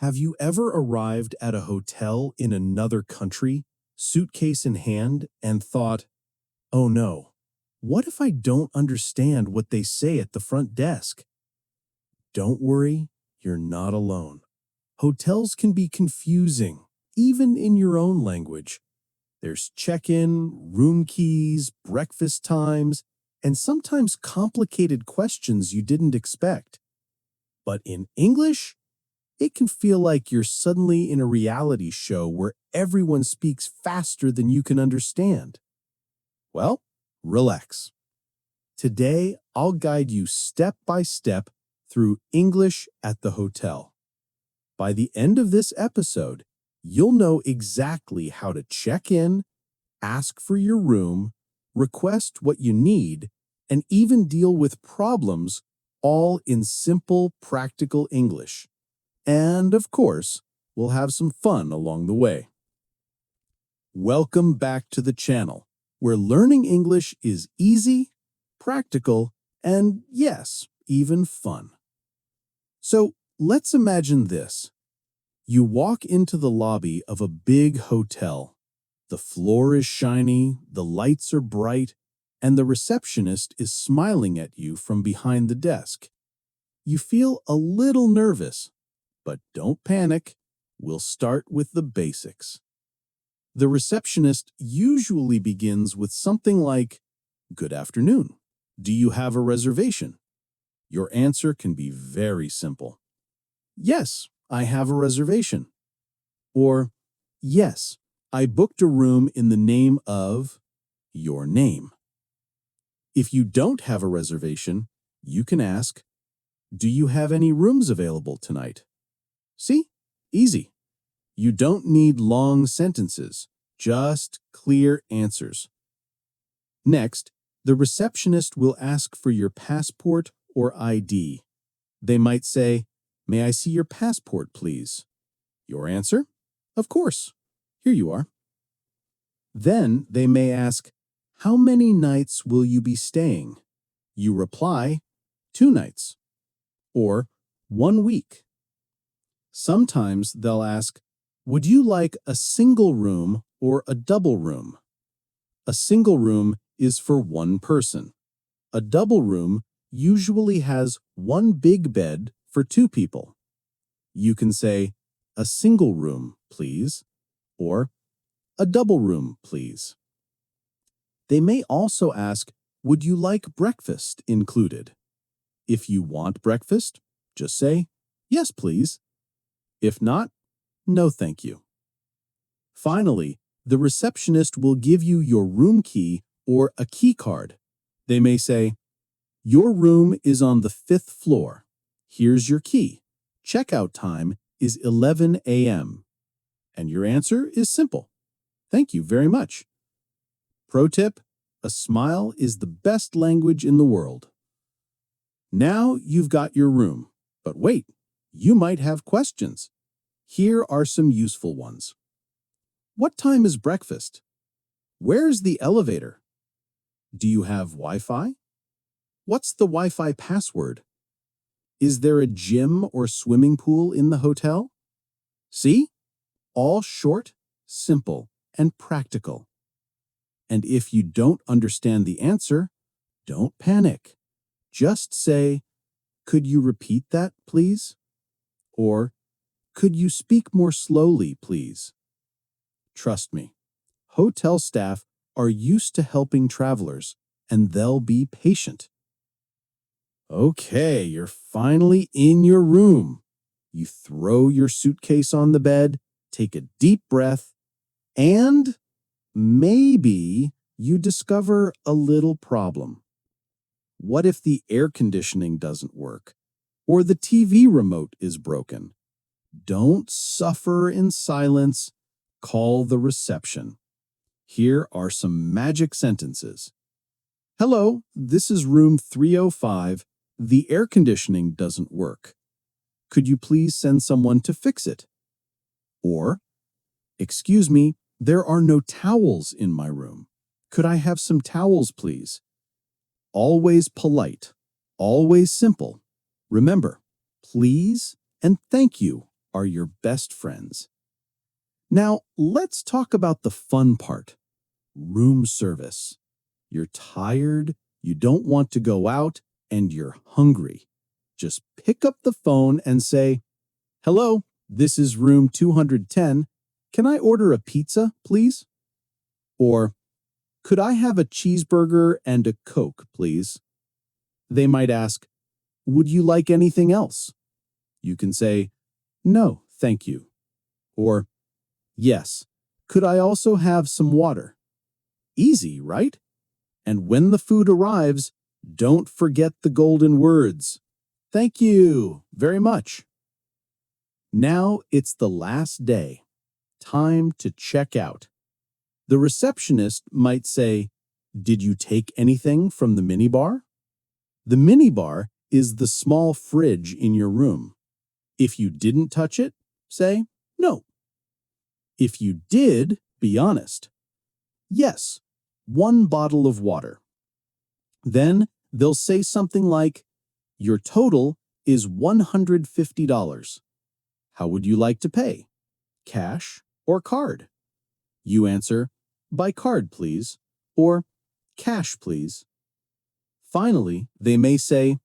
Have you ever arrived at a hotel in another country, suitcase in hand, and thought, oh no, what if I don't understand what they say at the front desk? Don't worry, you're not alone. Hotels can be confusing, even in your own language. There's check-in, room keys, breakfast times, and sometimes complicated questions you didn't expect. But in English, it can feel like you're suddenly in a reality show where everyone speaks faster than you can understand. Well, relax. Today, I'll guide you step by step through English at the hotel. By the end of this episode, you'll know exactly how to check in, ask for your room, request what you need, and even deal with problems, all in simple, practical English. And, of course, we'll have some fun along the way. Welcome back to the channel, where learning English is easy, practical, and yes, even fun. So, let's imagine this. You walk into the lobby of a big hotel. The floor is shiny, the lights are bright, and the receptionist is smiling at you from behind the desk. You feel a little nervous, but don't panic. We'll start with the basics. The receptionist usually begins with something like, "Good afternoon. Do you have a reservation?" Your answer can be very simple. "Yes, I have a reservation." Or, "Yes, I booked a room in the name of your name." If you don't have a reservation, you can ask, "Do you have any rooms available tonight?" See? Easy. You don't need long sentences, just clear answers. Next, the receptionist will ask for your passport or ID. They might say, "May I see your passport, please?" Your answer? Of course. Here you are. Then they may ask, "How many nights will you be staying?" You reply, "2 nights," or "1 week." Sometimes they'll ask, "Would you like a single room or a double room?" A single room is for one person. A double room usually has one big bed for 2 people. You can say, "A single room, please," or "A double room, please." They may also ask, "Would you like breakfast included?" If you want breakfast, just say, "Yes, please." If not, no thank you. Finally, the receptionist will give you your room key or a key card. They may say, "Your room is on the 5th floor. Here's your key. Checkout time is 11 a.m." And your answer is simple. "Thank you very much." Pro tip, a smile is the best language in the world. Now you've got your room, but wait, you might have questions. Here are some useful ones. What time is breakfast? Where's the elevator? Do you have Wi-Fi? What's the Wi-Fi password? Is there a gym or swimming pool in the hotel? See? All short, simple, and practical. And if you don't understand the answer, don't panic. Just say, "Could you repeat that, please?" Or, "Could you speak more slowly, please?" Trust me, hotel staff are used to helping travelers, and they'll be patient. Okay, you're finally in your room. You throw your suitcase on the bed, take a deep breath, and maybe you discover a little problem. What if the air conditioning doesn't work? Or the TV remote is broken? Don't suffer in silence. Call the reception. Here are some magic sentences. "Hello, this is room 305. The air conditioning doesn't work. Could you please send someone to fix it?" Or, "Excuse me, there are no towels in my room. Could I have some towels, please?" Always polite, always simple. Remember, please and thank you are your best friends. Now, let's talk about the fun part, room service. You're tired, you don't want to go out, and you're hungry. Just pick up the phone and say, "Hello, this is room 210. Can I order a pizza, please?" Or, "Could I have a cheeseburger and a Coke, please?" They might ask, "Would you like anything else?" You can say, "No, thank you." Or, "Yes, could I also have some water?" Easy, right? And when the food arrives, don't forget the golden words. Thank you very much. Now it's the last day. Time to check out. The receptionist might say, "Did you take anything from the minibar?" The minibar is the small fridge in your room. If you didn't touch it, say no. If you did, be honest. Yes, one bottle of water. Then they'll say something like, "Your total is $150. How would you like to pay? Cash or card?" You answer, "By card, please," or "Cash, please." Finally, they may say,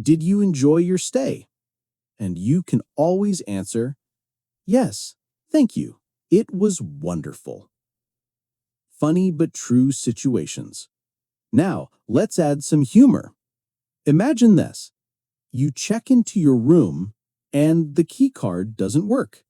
"Did you enjoy your stay?" And you can always answer, "Yes, thank you. It was wonderful." Funny but true situations. Now, let's add some humor. Imagine this. You check into your room and the key card doesn't work.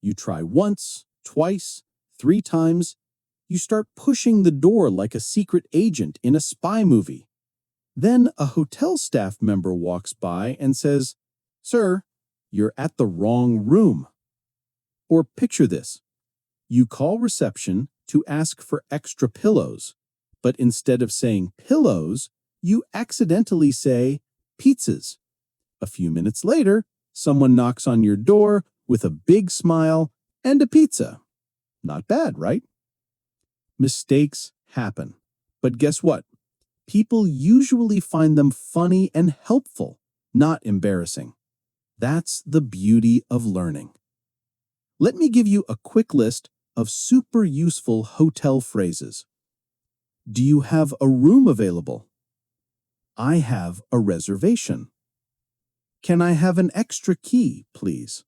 You try once, twice, 3 times. You start pushing the door like a secret agent in a spy movie. Then a hotel staff member walks by and says, "Sir, you're at the wrong room." Or picture this. You call reception to ask for extra pillows, but instead of saying pillows, you accidentally say pizzas. A few minutes later, someone knocks on your door with a big smile and a pizza. Not bad, right? Mistakes happen. But guess what? People usually find them funny and helpful, not embarrassing. That's the beauty of learning. Let me give you a quick list of super useful hotel phrases. Do you have a room available? I have a reservation. Can I have an extra key, please?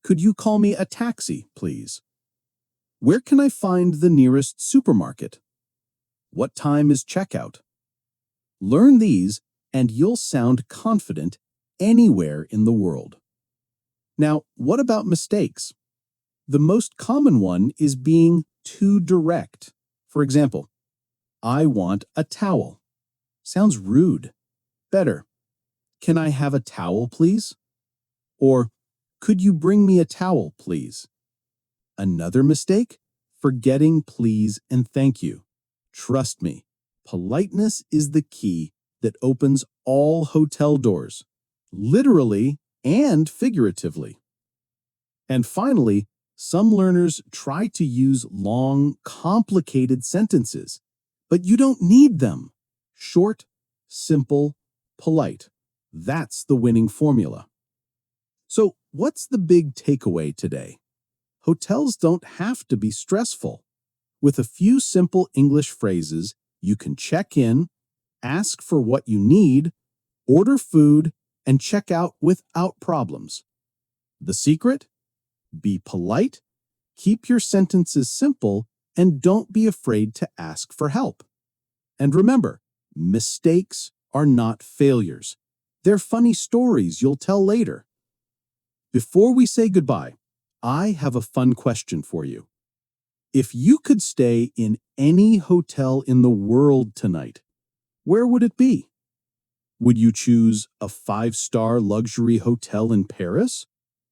Could you call me a taxi, please? Where can I find the nearest supermarket? What time is checkout? Learn these and you'll sound confident anywhere in the world. Now, what about mistakes? The most common one is being too direct. For example, "I want a towel." Sounds rude. Better, "Can I have a towel, please?" Or, "Could you bring me a towel, please?" Another mistake? Forgetting please and thank you. Trust me, politeness is the key that opens all hotel doors, literally and figuratively. And finally, some learners try to use long, complicated sentences, but you don't need them. Short, simple, polite. That's the winning formula. So, what's the big takeaway today? Hotels don't have to be stressful. With a few simple English phrases, you can check in, ask for what you need, order food, and check out without problems. The secret? Be polite, keep your sentences simple, and don't be afraid to ask for help. And remember, mistakes are not failures. They're funny stories you'll tell later. Before we say goodbye, I have a fun question for you. If you could stay in any hotel in the world tonight, where would it be? Would you choose a 5-star luxury hotel in Paris?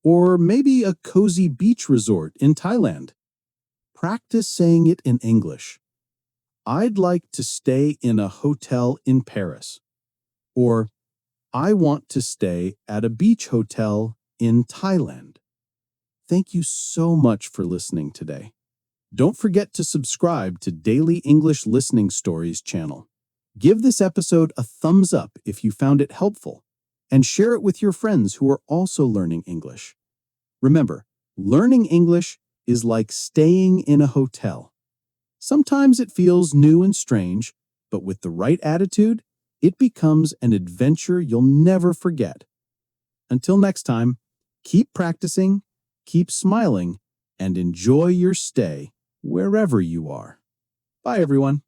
Or maybe a cozy beach resort in Thailand? Practice saying it in English. I'd like to stay in a hotel in Paris. Or, I want to stay at a beach hotel in Thailand. Thank you so much for listening today. Don't forget to subscribe to Daily English Listening Stories channel. Give this episode a thumbs up if you found it helpful, and share it with your friends who are also learning English. Remember, learning English is like staying in a hotel. Sometimes it feels new and strange, but with the right attitude, it becomes an adventure you'll never forget. Until next time, keep practicing, keep smiling, and enjoy your stay wherever you are. Bye, everyone.